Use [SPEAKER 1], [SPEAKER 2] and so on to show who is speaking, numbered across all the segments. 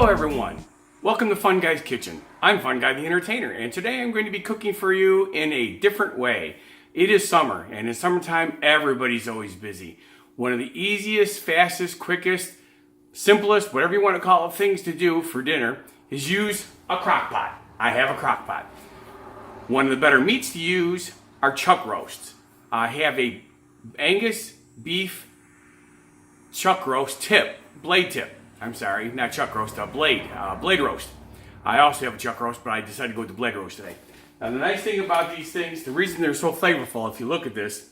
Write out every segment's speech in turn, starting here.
[SPEAKER 1] Hello everyone, welcome to Funguy's Kitchen. I'm Funguy The Entertainer, and today I'm going to be cooking for you in a different way. It is summer, and in summertime everybody's always busy. One of the easiest, fastest, quickest, simplest, whatever you want to call it, things to do for dinner is use a crock pot. I have a crock pot. One of the better meats to use are chuck roasts. I have a Angus beef chuck roast blade tip. I'm sorry, not chuck roast, blade roast. I also have a chuck roast, but I decided to go with the blade roast today. Now the nice thing about these things, the reason they're so flavorful, if you look at this,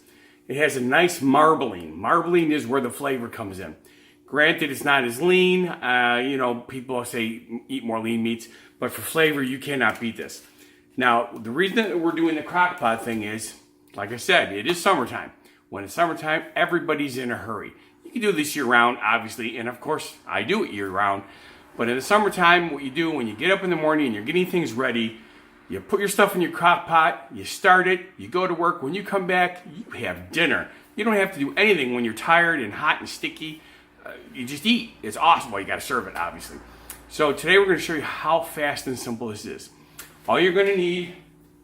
[SPEAKER 1] it has a nice marbling. Marbling is where the flavor comes in. Granted, it's not as lean. People say eat more lean meats, but for flavor, you cannot beat this. Now, the reason that we're doing the crock pot thing is, like I said, it is summertime. When it's summertime, everybody's in a hurry. You can do this year-round, obviously, and of course, I do it year-round. But in the summertime, what you do when you get up in the morning and you're getting things ready, you put your stuff in your crock pot, you start it, you go to work. When you come back, you have dinner. You don't have to do anything when you're tired and hot and sticky. You just eat. It's awesome. Well, you got to serve it, obviously. So today we're going to show you how fast and simple this is. All you're going to need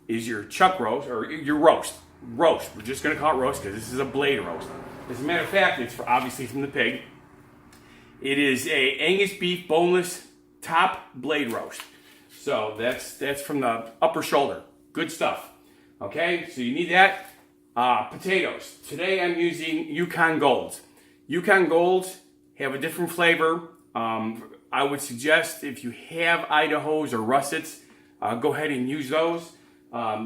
[SPEAKER 1] is your chuck roast, or your roast. Roast. We're just going to call it roast because this is a blade roast. As a matter of fact, it's obviously from the pig. It is a Angus beef boneless top blade roast. So that's from the upper shoulder. Good stuff. Okay, so you need that. Potatoes. Today I'm using Yukon Golds. Yukon Golds have a different flavor. I would suggest if you have Idahos or Russets, go ahead and use those.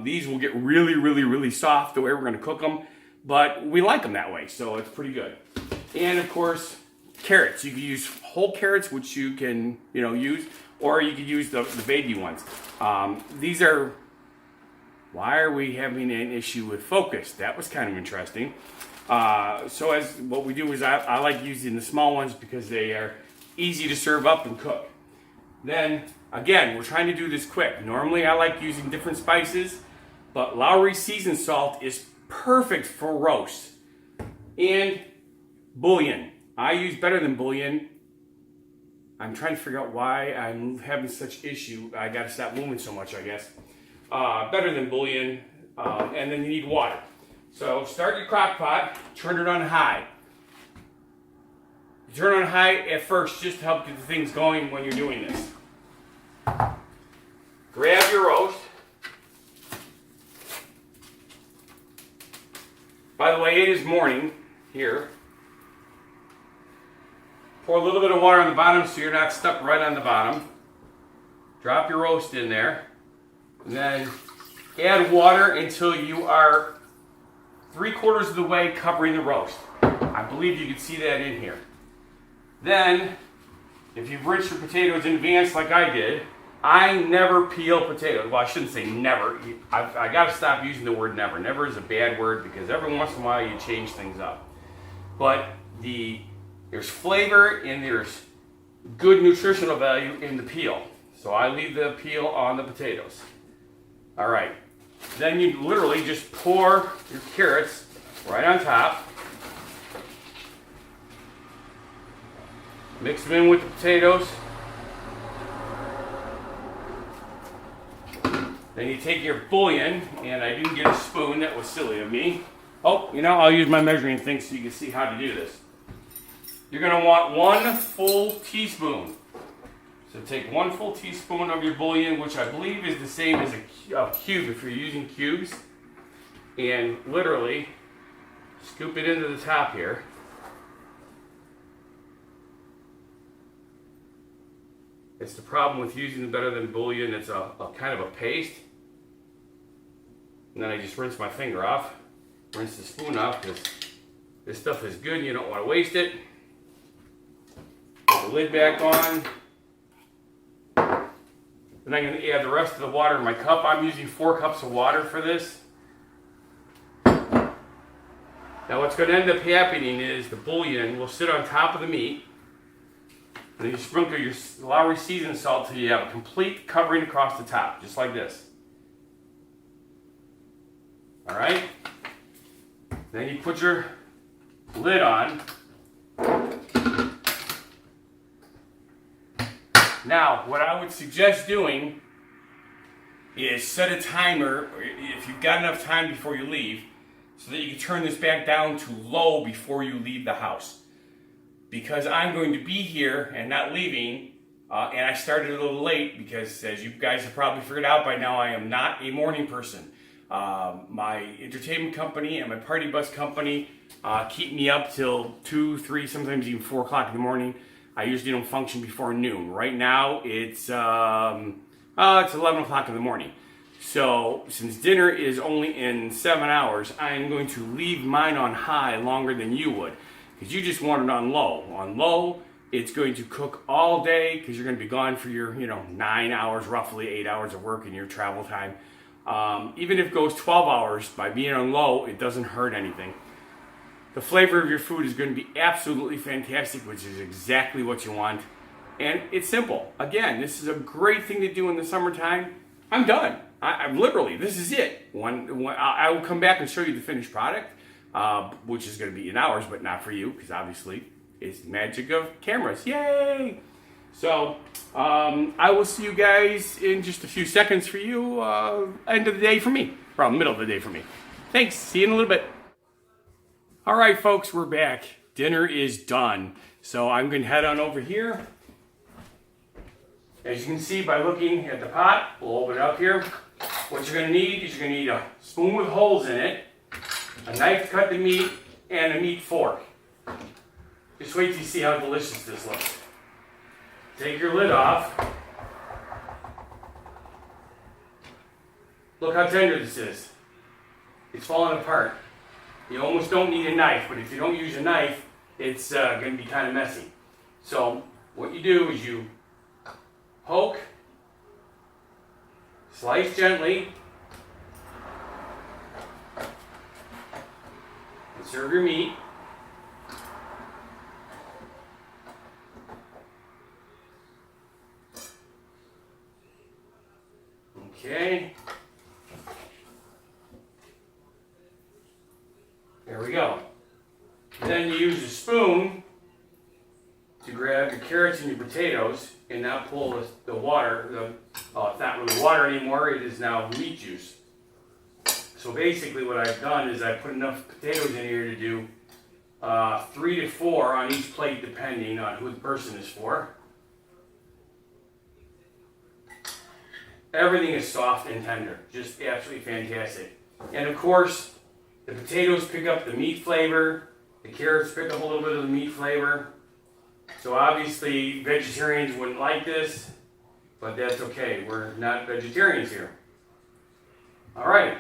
[SPEAKER 1] These will get really, really, really soft the way we're going to cook them. But we like them that way, so it's pretty good. And of course, carrots. You can use whole carrots, which you can, use, or you could use the baby ones. These are. Why are we having an issue with focus? That was kind of interesting. So as what we do is I like using the small ones because they are easy to serve up and cook. Then again, we're trying to do this quick. Normally I like using different spices, but Lowry seasoned salt is perfect for roast. And bouillon. I use Better Than Bouillon. I'm trying to figure out why I'm having such issue. I got to stop moving so much, I guess. Better Than Bouillon. And then you need water. So start your crock pot, turn it on high. You turn it on high at first just to help get the things going when you're doing this. Grab your roast. By the way, it is morning here. Pour a little bit of water on the bottom so you're not stuck right on the bottom. Drop your roast in there. And then add water until you are 3/4 of the way covering the roast. I believe you can see that in here. Then, if you've rinsed your potatoes in advance like I did, I never peel potatoes. Well, I shouldn't say never. I got to stop using the word never. Never is a bad word because every once in a while you change things up. But there's flavor and there's good nutritional value in the peel. So I leave the peel on the potatoes. All right. Then you literally just pour your carrots right on top. Mix them in with the potatoes. Then you take your bouillon, and I didn't get a spoon, that was silly of me. Oh, I'll use my measuring thing so you can see how to do this. You're going to want 1 full teaspoon. So take 1 full teaspoon of your bouillon, which I believe is the same as a cube if you're using cubes. And literally scoop it into the top here. It's the problem with using the Better Than Bouillon. It's a kind of a paste. And then I just rinse my finger off. Rinse the spoon off because this stuff is good and you don't want to waste it. Put the lid back on. Then I'm going to add the rest of the water in my cup. I'm using 4 cups of water for this. Now what's going to end up happening is the bouillon will sit on top of the meat. And then you sprinkle your Lowry seasoned salt till you have a complete covering across the top, just like this. All right? Then you put your lid on. Now, what I would suggest doing is set a timer, if you've got enough time before you leave, so that you can turn this back down to low before you leave the house. Because I'm going to be here and not leaving, and I started a little late because, as you guys have probably figured out by now, I am not a morning person. My entertainment company and my party bus company keep me up till 2, 3, sometimes even 4 o'clock in the morning. I usually don't function before noon. Right now, it's 11 o'clock in the morning. So, since dinner is only in 7 hours, I am going to leave mine on high longer than you would. Because you just want it on low. On low, it's going to cook all day because you're going to be gone for your, 9 hours, roughly 8 hours of work in your travel time. Even if it goes 12 hours, by being on low, it doesn't hurt anything. The flavor of your food is going to be absolutely fantastic, which is exactly what you want. And it's simple. Again, this is a great thing to do in the summertime. I'm done. I'm literally, this is it. I will come back and show you the finished product, which is going to be in hours, but not for you, because obviously it's the magic of cameras. Yay! So, I will see you guys in just a few seconds for you, end of the day for me. Well, middle of the day for me. Thanks. See you in a little bit. All right, folks, we're back. Dinner is done. So I'm going to head on over here. As you can see by looking at the pot, we'll open it up here. What you're going to need is you're going to need a spoon with holes in it, a knife to cut the meat, and a meat fork. Just wait till you see how delicious this looks. Take your lid off. Look how tender this is. It's falling apart. You almost don't need a knife, but if you don't use a knife, it's going to be kind of messy. So what you do is you poke, slice gently, and serve your meat. Okay. There we go. Then you use a spoon to grab your carrots and your potatoes and now pull the water. It's not really water anymore, it is now meat juice. So basically what I've done is I put enough potatoes in here to do 3 to 4 on each plate depending on who the person is for. Everything is soft and tender, just absolutely fantastic. And of course, the potatoes pick up the meat flavor, the carrots pick up a little bit of the meat flavor. So obviously vegetarians wouldn't like this, but that's okay. We're not vegetarians here. All right.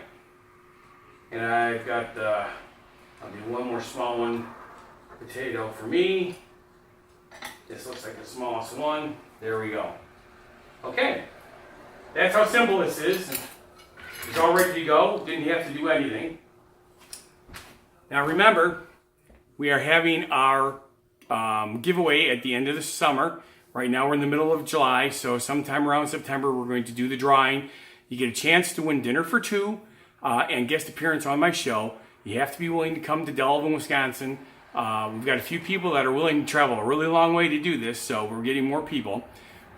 [SPEAKER 1] And I've got I'll do one more small one, potato for me. This looks like the smallest one. There we go. Okay. That's how simple this is. It's all ready to go. Didn't have to do anything. Now remember, we are having our giveaway at the end of the summer. Right now we're in the middle of July, so sometime around September we're going to do the drawing. You get a chance to win dinner for 2 and guest appearance on my show. You have to be willing to come to Delavan, Wisconsin. We've got a few people that are willing to travel a really long way to do this, so we're getting more people.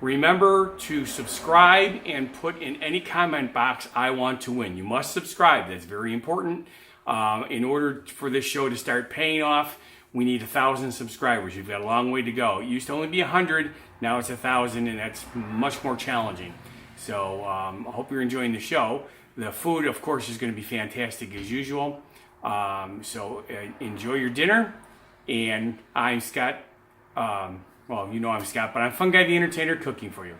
[SPEAKER 1] Remember to subscribe and put in any comment box, I want to win. You must subscribe. That's very important. In order for this show to start paying off, we need 1,000 subscribers. You've got a long way to go. It used to only be 100, now it's 1,000, and that's much more challenging. So I hope you're enjoying the show. The food, of course, is going to be fantastic as usual. So enjoy your dinner. And I'm Scott. Well, you know I'm Scott, but I'm Funguy the Entertainer cooking for you.